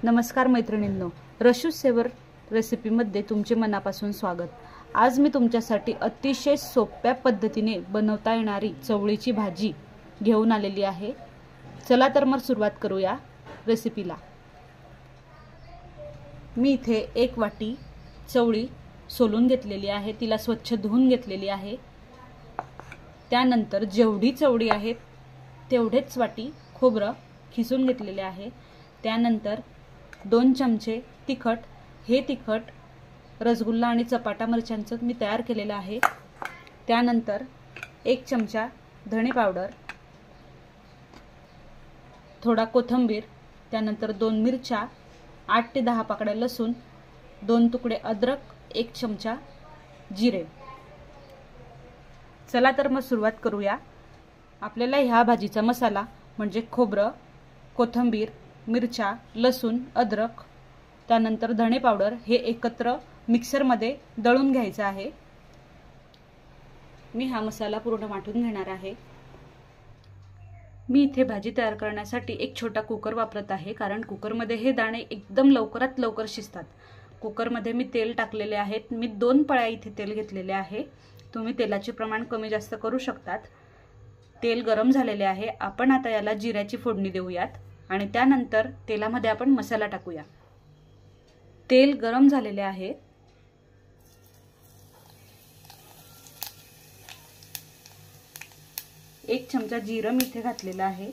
नमस्कार मैत्रिणींनो, रशूज सेवर रेसिपीमध्ये तुमचे मनापासून स्वागत। आज मी तुमच्यासाठी अतिशय सोप्या पद्धतीने बनवता येणारी चवळीची भाजी घेऊन आलेली आहे। चला तर मग सुरुवात करूया रेसिपीला। मी इथे एक वाटी चवळी सोलून घेतलेली आहे, तिला स्वच्छ धुवून घेतलेली आहे। त्यानंतर जेवढी चवळी आहे तेवढेच वाटी खोबरं खिसून घेतलेले आहे। त्यानंतर 2 चमचे तिखट, हे तिखट रसगुल्ला आणि चपाटा मिरच्यांचं मी तयार केलेलं आहे। त्यानंतर 1 चमचा धणे पावडर, थोडा कोथिंबीर, त्यानंतर 2 मिरच्या, 8 ते 10 पाकळ्या लसूण, 2 तुकडे अद्रक, 1 चमचा जिरे। चला तर मग सुरुवात करूया। आपल्याला ह्या भाजीचा मसाला म्हणजे खोबरं, कोथिंबीर, मिरच्या, लसूण, अद्रक, त्यानंतर धणे पावडर हे एकत्र मिक्सर मध्ये दळून घ्यायचं आहे। मी हा मसाला पूर्ण वाटून घेणार आहे। मी इथे भाजी तयार करण्यासाठी एक छोटा कुकर वापरत आहे, कारण कुकर मध्ये हे दाणे एकदम लवकरात लवकर शिजतात। कुकर मध्ये मी तेल टाकलेले आहेत। मी 2 पळ्या इथे तेल घेतलेले आहे। तुम्ही तेलाचे प्रमाण कमी जास्त करू शकतात। तेल गरम झालेले आहे। आपण आता याला जिऱ्याची फोडणी देऊयात आणि त्यानंतर तेलामध्ये आपण मसाला टाकूया। तेल गरम झालेले आहे। एक चमचा जिरं मी इथे घातलेला आहे।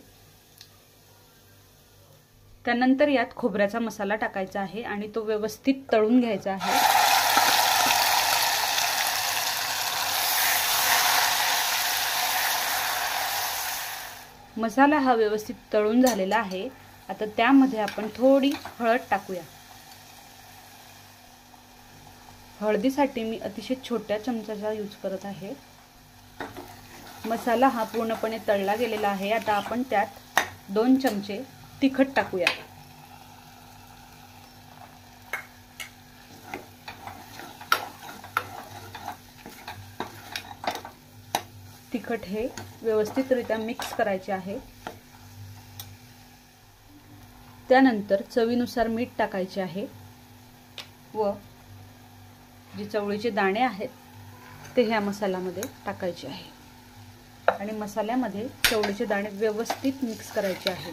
त्यानंतर यात खोबऱ्याचा मसाला टाकायचा आहे आणि तो व्यवस्थित तळून घ्यायचा आहे। मसाला हा व्यवस्थित तळून झालेला आहे। आता त्यामध्ये आपण थोडी हळद टाकूया। हळदीसाठी मी अतिशय छोट्या चमचाचा यूज करत आहे। मसाला हा पूर्णपणे तळला गेलेला आहे। आता आपण त्यात 2 चमचे तिखट टाकूया। तिखट हे व्यवस्थितरित्या मिक्स करायचे आहे। त्यानंतर चवीनुसार मीठ टाकायचे आहे व जे चवळीचे दाणे आहेत ते ह्या मसाल्यामध्ये टाकायचे आहे आणि मसाल्यामध्ये चवळीचे दाणे व्यवस्थित मिक्स करायचे आहे।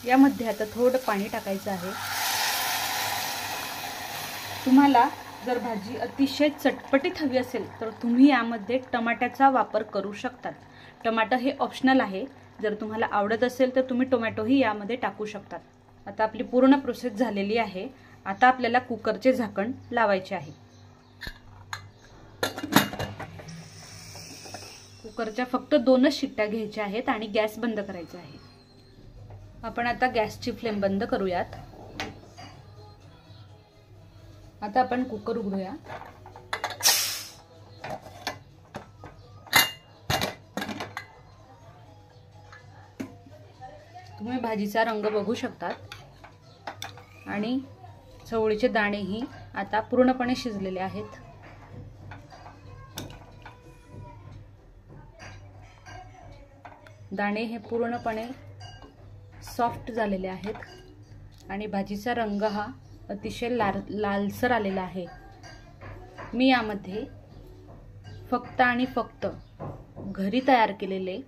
यामध्ये आता थोडं पाणी टाकायचं आहे। तुम्हाला जर भाजी अतिशय चटपटीत हवी असेल तर तुम्ही यामध्ये टमाट्याचा वापर करू शकतात। टमाटर हे ऑप्शनल आहे। जर तुम्हाला आवडत असेल तर तुम्ही टोमॅटोही यामध्ये टाकू शकतात। आता आपली पूर्ण प्रोसेस झालेली आहे। आता आपल्याला कुकरचे झाकण लावायचे आहे। कुकरच्या फक्त 2च शिट्ट्या घ्यायच्या आहेत आणि गॅस बंद करायचा आहे। आपण आता गॅसची फ्लेम बंद करूयात। आता आपण कुकर उघडूया। तुम्ही भाजीचा रंग बघू शकतात आणि चवळीचे दाणेही आता पूर्णपणे शिजलेले आहेत। दाणे हे पूर्णपणे सॉफ्ट झालेले आहेत आणि भाजीचा रंग हा अतिशय लालसर आलेला आहे। मी यामध्ये फक्त आणि फक्त घरी तयार केलेले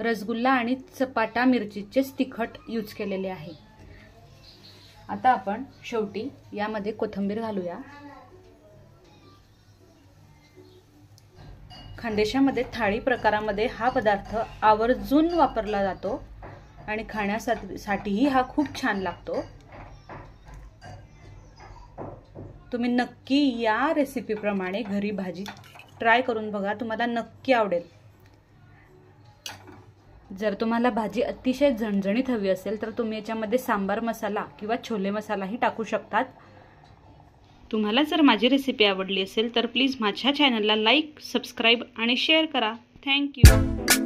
रसगुल्ला आणि चपाटा मिरचीचेच तिखट यूज केलेले आहे। आता आपण शेवटी यामध्ये कोथिंबीर घालूया। खानदेशामध्ये थाळी प्रकारामध्ये हा पदार्थ आवर्जून वापरला जातो आणि खाण्यासाठीही हा खूप छान लागतो। तुम्ही नक्की या रेसिपी प्रमाणे घरी भाजी ट्राय करून बघा, तुम्हाला नक्की आवडेल। जर तुम्हाला भाजी अतिशय झणझणीत हवी असेल तर तुम्ही याच्यामध्ये सांबार मसाला किंवा छोले मसालाही टाकू शकतात। तुम्हाला जर माझी रेसिपी आवडली असेल तर प्लीज माझ्या चॅनलला लाईक, सबस्क्राईब आणि शेअर करा। Thank you.